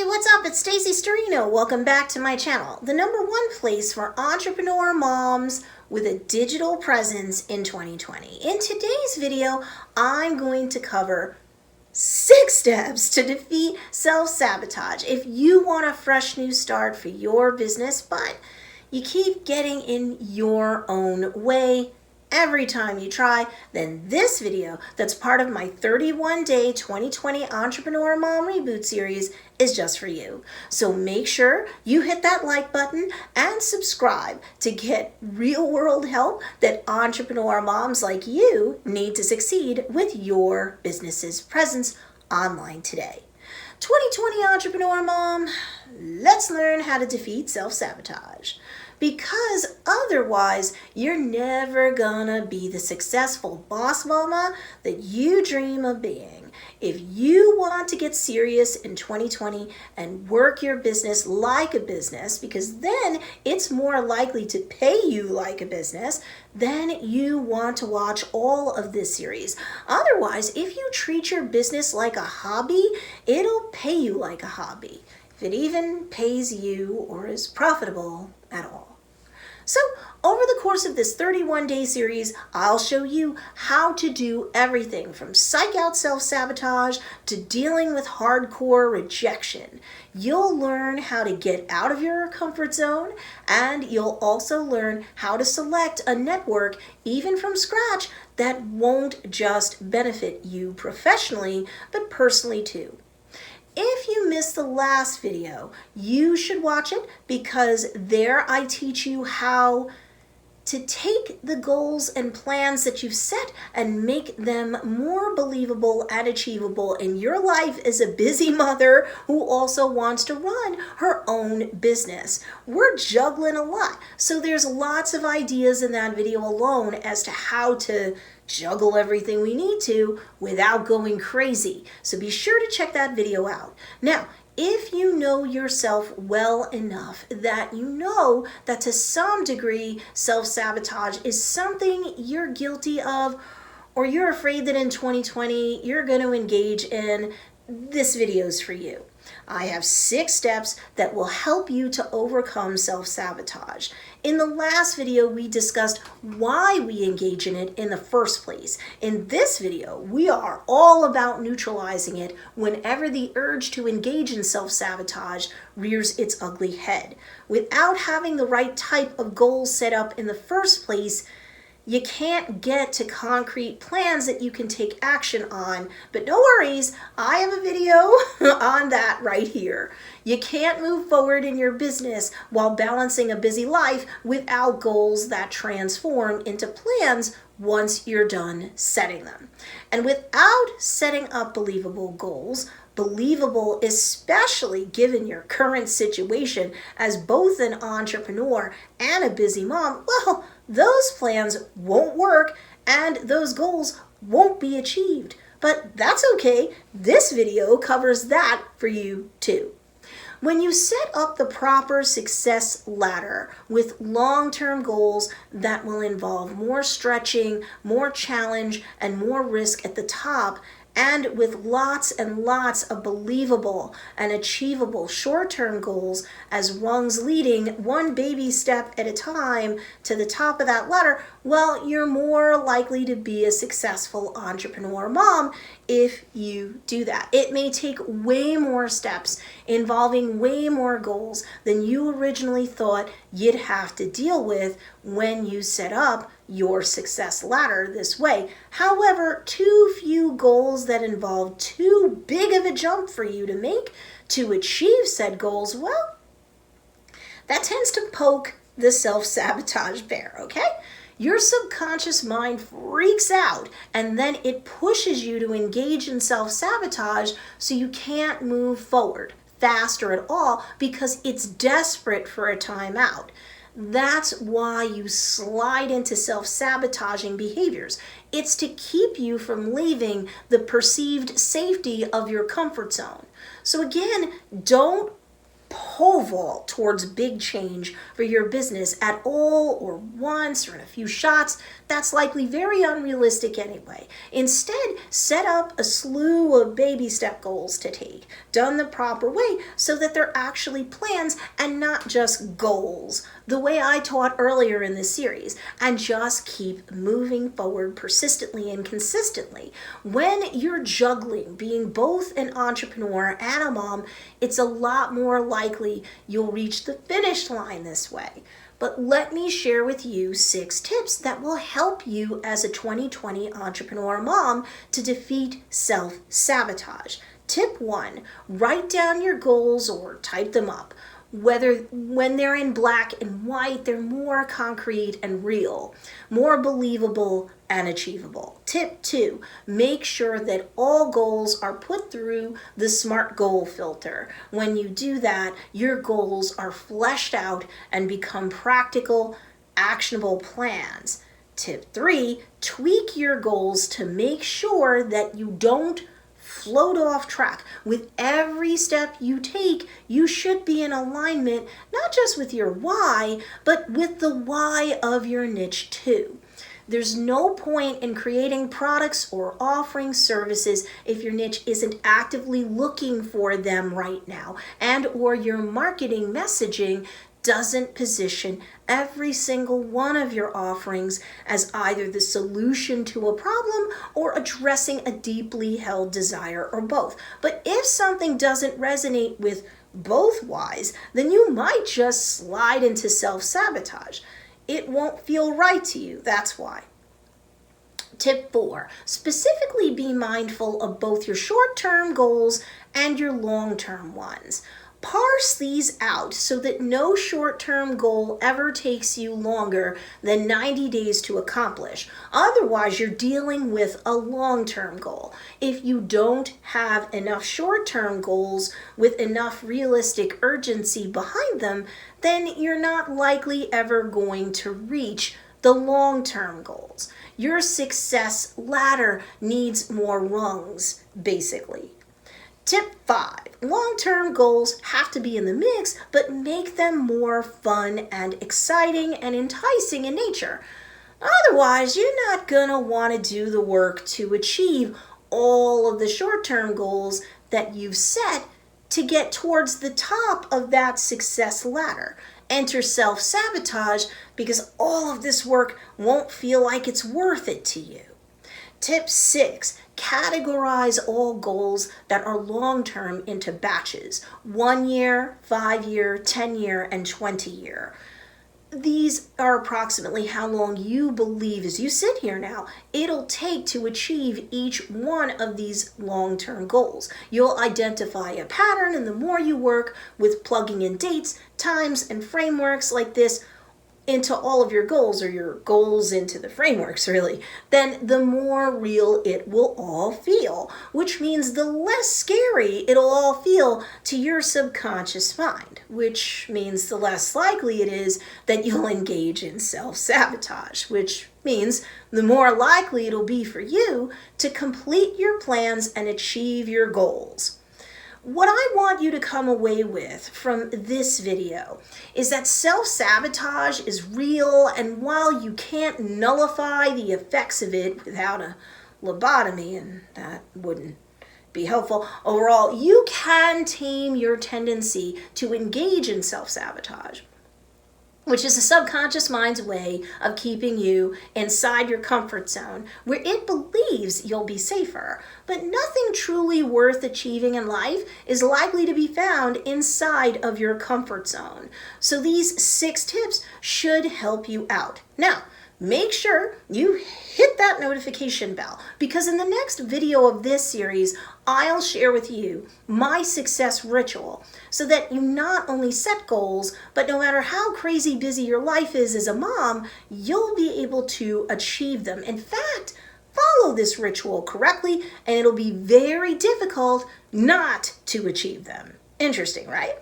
Hey, what's up? It's Stacey Storino. Welcome back to my channel, the #1 place for entrepreneur moms with a digital presence in 2020. In today's video, I'm going to cover 6 steps to defeat self-sabotage. If you want a fresh new start for your business, but you keep getting in your own way every time you try, then this video that's part of my 31-day 2020 Entrepreneur Mom Reboot series is just for you. So make sure you hit that like button and subscribe to get real-world help that entrepreneur moms like you need to succeed with your business's presence online today. 2020 Entrepreneur Mom, let's learn how to defeat self-sabotage. Because otherwise, you're never gonna be the successful boss mama that you dream of being. If you want to get serious in 2020 and work your business like a business, because then it's more likely to pay you like a business, then you want to watch all of this series. Otherwise, if you treat your business like a hobby, it'll pay you like a hobby, if it even pays you or is profitable at all. So over the course of this 31-day series, I'll show you how to do everything from psych out self-sabotage to dealing with hardcore rejection. You'll learn how to get out of your comfort zone, and you'll also learn how to select a network, even from scratch, that won't just benefit you professionally, but personally too. If you missed the last video, you should watch it, because there I teach you how to take the goals and plans that you've set and make them more believable and achievable in your life as a busy mother who also wants to run her own business. We're juggling a lot, so there's lots of ideas in that video alone as to how to juggle everything we need to without going crazy. So be sure to check that video out. Now, if you know yourself well enough that you know that to some degree self-sabotage is something you're guilty of, or you're afraid that in 2020 you're going to engage in, this video is for you. I have 6 steps that will help you to overcome self-sabotage. In the last video, we discussed why we engage in it in the first place. In this video, we are all about neutralizing it whenever the urge to engage in self-sabotage rears its ugly head. Without having the right type of goals set up in the first place, you can't get to concrete plans that you can take action on. But no worries, I have a video on that right here. You can't move forward in your business while balancing a busy life without goals that transform into plans once you're done setting them. And without setting up believable goals, believable especially given your current situation as both an entrepreneur and a busy mom, well, those plans won't work and those goals won't be achieved. But that's okay. This video covers that for you too. When you set up the proper success ladder with long-term goals that will involve more stretching, more challenge, and more risk at the top, and with lots and lots of believable and achievable short-term goals as rungs leading one baby step at a time to the top of that ladder, well, you're more likely to be a successful entrepreneur mom if you do that. It may take way more steps involving way more goals than you originally thought you'd have to deal with when you set up your success ladder this way. However, too few goals that involve too big of a jump for you to make to achieve said goals, well, that tends to poke the self-sabotage bear, okay? Your subconscious mind freaks out, and then it pushes you to engage in self-sabotage so you can't move forward fast or at all because it's desperate for a timeout. That's why you slide into self-sabotaging behaviors. It's to keep you from leaving the perceived safety of your comfort zone. So again, don't pole vault towards big change for your business at all or once or in a few shots. That's likely very unrealistic anyway. Instead, set up a slew of baby step goals to take, done the proper way so that they're actually plans and not just goals, the way I taught earlier in this series, and just keep moving forward persistently and consistently. When you're juggling being both an entrepreneur and a mom, it's a lot more likely you'll reach the finish line this way. But let me share with you 6 tips that will help you as a 2020 entrepreneur mom to defeat self-sabotage. Tip 1, write down your goals or type them up. When they're in black and white, they're more concrete and real, more believable and achievable. Tip 2, make sure that all goals are put through the SMART goal filter. When you do that, your goals are fleshed out and become practical, actionable plans. Tip 3, tweak your goals to make sure that you don't float off track. With every step you take, you should be in alignment, not just with your why, but with the why of your niche too. There's no point in creating products or offering services if your niche isn't actively looking for them right now, and or your marketing messaging doesn't position every single one of your offerings as either the solution to a problem or addressing a deeply held desire, or both. But if something doesn't resonate with both whys, then you might just slide into self-sabotage. It won't feel right to you, that's why. Tip 4, specifically be mindful of both your short-term goals and your long-term ones. Parse these out so that no short-term goal ever takes you longer than 90 days to accomplish. Otherwise, you're dealing with a long-term goal. If you don't have enough short-term goals with enough realistic urgency behind them, then you're not likely ever going to reach the long-term goals. Your success ladder needs more rungs, basically. Tip 5, long-term goals have to be in the mix, but make them more fun and exciting and enticing in nature. Otherwise, you're not gonna want to do the work to achieve all of the short-term goals that you've set to get towards the top of that success ladder. Enter self-sabotage because all of this work won't feel like it's worth it to you. Tip 6, categorize all goals that are long-term into batches: 1 year, 5 year, 10 year, and 20 year. These are approximately how long you believe, as you sit here now, it'll take to achieve each one of these long-term goals. You'll identify a pattern, and the more you work with plugging in dates, times, and frameworks like this into all of your goals, or your goals into the frameworks really, then the more real it will all feel, which means the less scary it'll all feel to your subconscious mind, which means the less likely it is that you'll engage in self-sabotage, which means the more likely it'll be for you to complete your plans and achieve your goals. What I want you to come away with from this video is that self-sabotage is real, and while you can't nullify the effects of it without a lobotomy, and that wouldn't be helpful overall, you can tame your tendency to engage in self-sabotage, which is the subconscious mind's way of keeping you inside your comfort zone where it believes you'll be safer. But nothing truly worth achieving in life is likely to be found inside of your comfort zone. So these 6 tips should help you out. Now, make sure you hit that notification bell, because in the next video of this series, I'll share with you my success ritual so that you not only set goals, but no matter how crazy busy your life is as a mom, you'll be able to achieve them. In fact, follow this ritual correctly, and it'll be very difficult not to achieve them. Interesting, right?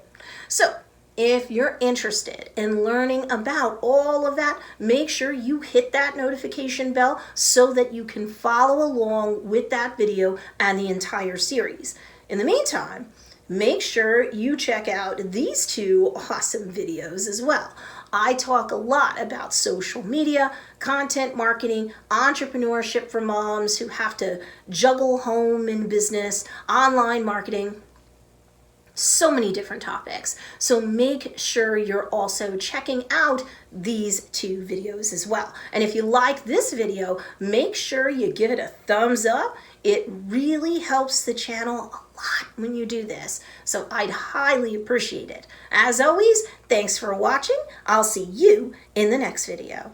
So, if you're interested in learning about all of that, make sure you hit that notification bell so that you can follow along with that video and the entire series. In the meantime, make sure you check out these two awesome videos as well. I talk a lot about social media, content marketing, entrepreneurship for moms who have to juggle home and business, online marketing, so many different topics. So make sure you're also checking out these two videos as well. And if you like this video, make sure you give it a thumbs up. It really helps the channel a lot when you do this. So I'd highly appreciate it. As always, thanks for watching. I'll see you in the next video.